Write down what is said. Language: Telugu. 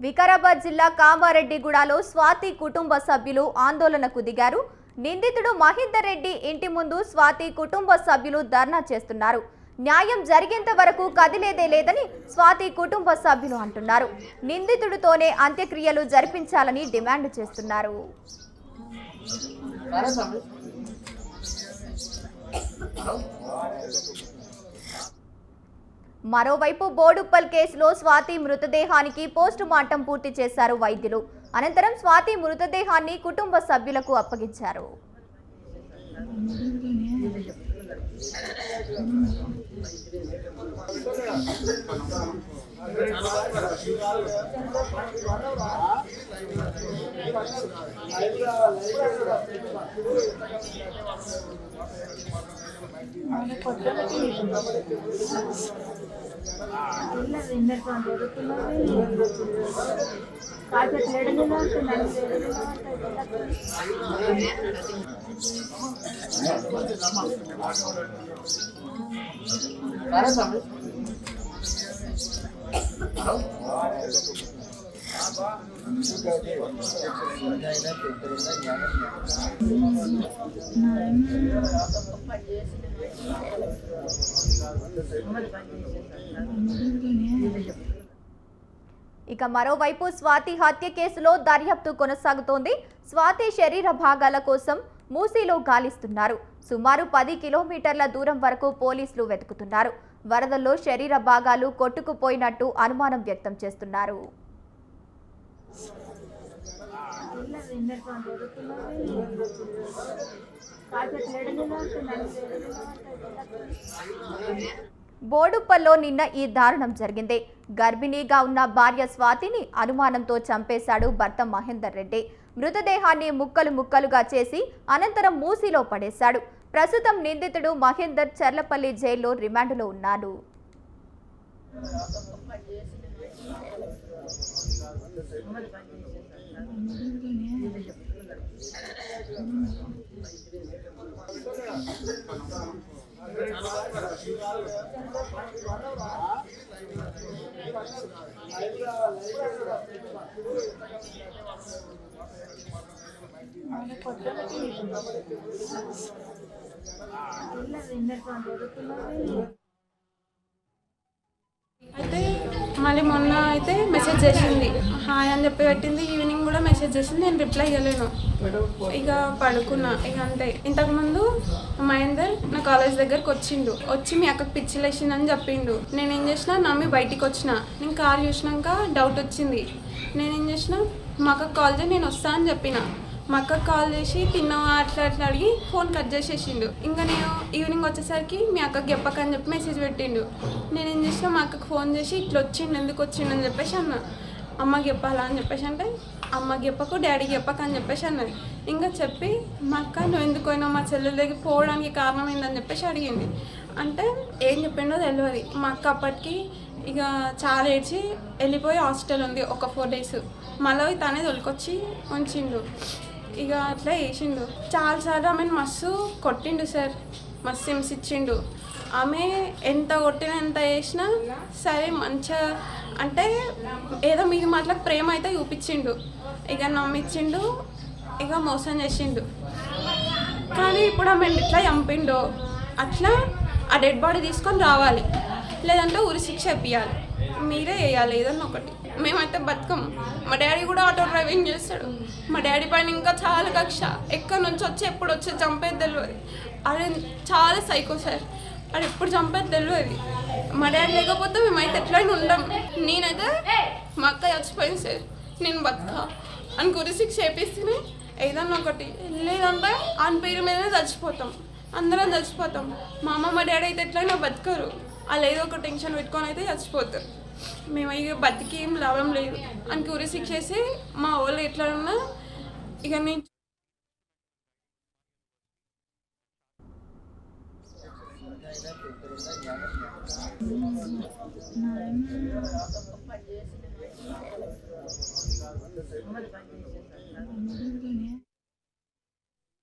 వికారాబాద్ జిల్లా కామారెడ్డిగూడలో స్వాతి కుటుంబ సభ్యులు ఆందోళనకు దిగారు. నిందితుడు మహేందర్ రెడ్డి ఇంటి ముందు స్వాతి కుటుంబ సభ్యులు ధర్నా చేస్తున్నారు. న్యాయం జరిగేంత వరకు కదిలేదే లేదని స్వాతి కుటుంబ సభ్యులు అంటున్నారు. నిందితుడితోనే అంత్యక్రియలు జరిపించాలని డిమాండ్ చేస్తున్నారు. మరోవైపు బోడుప్పల్ కేసులో స్వాతి మృతదేహానికి పోస్టు మార్టం పూర్తి చేశారు వైద్యులు. అనంతరం స్వాతి మృతదేహాన్ని కుటుంబ సభ్యులకు అప్పగించారు. ఇక మరోవైపు స్వాతి హత్య కేసులో దర్యాప్తు కొనసాగుతోంది. స్వాతి శరీర భాగాల కోసం మూసీలో గాలిస్తున్నారు. సుమారు 10 కిలోమీటర్ల దూరం వరకు పోలీసులు వెతుకుతున్నారు. వరదల్లో శరీర భాగాలు కొట్టుకుపోయినట్టు అనుమానం వ్యక్తం చేస్తున్నారు. బోడుప్పల్లో నిన్న ఈ దారుణం జరిగింది. గర్భిణీగా ఉన్న భార్య స్వాతిని అనుమానంతో చంపేశాడు భర్త మహేందర్ రెడ్డి. మృతదేహాన్ని ముక్కలు ముక్కలుగా చేసి అనంతరం మూసీలో పడేశాడు. ప్రస్తుతం నిందితుడు మహేందర్ చర్లపల్లి జైల్లో రిమాండ్లో ఉన్నాడు. అయితే మళ్ళీ మొన్న అయితే మెసేజ్ చేసింది, హాయ్ అని చెప్పి పెట్టింది. ఈవినింగ్ కూడా మెసేజ్ చేసింది, నేను రిప్లై ఇవ్వలేను. ఇక పడుకున్నా. ఇక అంతే. ఇంతకుముందు మహేందర్ నా కాలేజ్ దగ్గరకు వచ్చి మీ అక్కకు పిచ్చిలేసిందని చెప్పిండు. నేనేం చేసిన, నమ్మి బయటికి వచ్చిన. నేను కార్ చూసినాక డౌట్ వచ్చింది. నేనేం చేసిన, మా అక్కకు కాల్ చేసి నేను వస్తా అని చెప్పిన. మా అక్కకు కాల్ చేసి తిన్నావా అట్లా అడిగి ఫోన్ కట్ చేసేసిండు. ఇంకా నేను ఈవినింగ్ వచ్చేసరికి మీ అక్కకి చెప్పకని చెప్పి మెసేజ్ పెట్టిండు. నేనేం చేసినా, మా అక్కకు ఫోన్ చేసి ఇట్లా వచ్చిండు, ఎందుకు వచ్చిండు అని చెప్పేసి అన్న. అమ్మకి చెప్పాలా అని చెప్పేసి అంటే, అమ్మకి చెప్పకు డాడీకి చెప్పక అని చెప్పేసి అన్నది. ఇంకా చెప్పి మా అక్క నువ్వు ఎందుకు పోయినావు, మా చెల్లెల దగ్గర పోవడానికి కారణం ఏందని చెప్పేసి అడిగింది. అంటే ఏం చెప్పిండో తెలియదు. మా అక్క అప్పటికి ఇక చాలా ఏడ్చి వెళ్ళిపోయి హాస్టల్ ఉంది ఒక 4 days. మళ్ళీ తనే తొలికొచ్చి ఉంచిండు. ఇక అట్లా వేసిండు. చాలాసార్లు ఆమెను మస్తు కొట్టిండు సార్, మస్తు హింసించిండు. ఆమె ఎంత కొట్టినా ఎంత వేసినా సరే మంచిగా అంటే ఏదో మీది మాటలకు ప్రేమ అయితే చూపించిండు. ఇక నమ్మించిండు, ఇక మోసం చేసిండు. కానీ ఇప్పుడు ఆమె ఎట్లా చంపిండో అట్లా ఆ డెడ్ బాడీ తీసుకొని రావాలి, లేదంటే ఉరి శిక్ష ఇప్పించాలి. మీరే వేయాలి ఏదన్నా ఒకటి. మేమైతే బతుకం. మా డాడీ కూడా ఆటో డ్రైవింగ్ చేస్తాడు. మా డాడీ పైన ఇంకా చాలా కక్ష. ఎక్కడి నుంచి వచ్చి ఎప్పుడు వచ్చి చంపేది తెలియదు. అది చాలా సైకో సార్. అది ఎప్పుడు చంపేది తెలియదు. మా డాడీ లేకపోతే మేమైతే ఎట్లయినా ఉండం. నేనైతే మా అక్క చచ్చిపోయింది సార్, నేను బతుకా అని గురి శిక్ష వేపిస్తేనే ఏదన్నా ఒకటి, లేదంటే ఆయన పేరు మీదనే చచ్చిపోతాం, అందరం చచ్చిపోతాం. మా అమ్మ మా డాడీ అయితే ఎట్లయినా బతకరు. వాళ్ళు ఏదో ఒక టెన్షన్ పెట్టుకొని అయితే చచ్చిపోతారు. మేము ఇక బతికి ఏం లాభం లేదు అని ఉరి శిక్ష వేసి మా వాళ్ళు ఎట్లా ఉన్నా ఇక నేను పని చేసేసాను.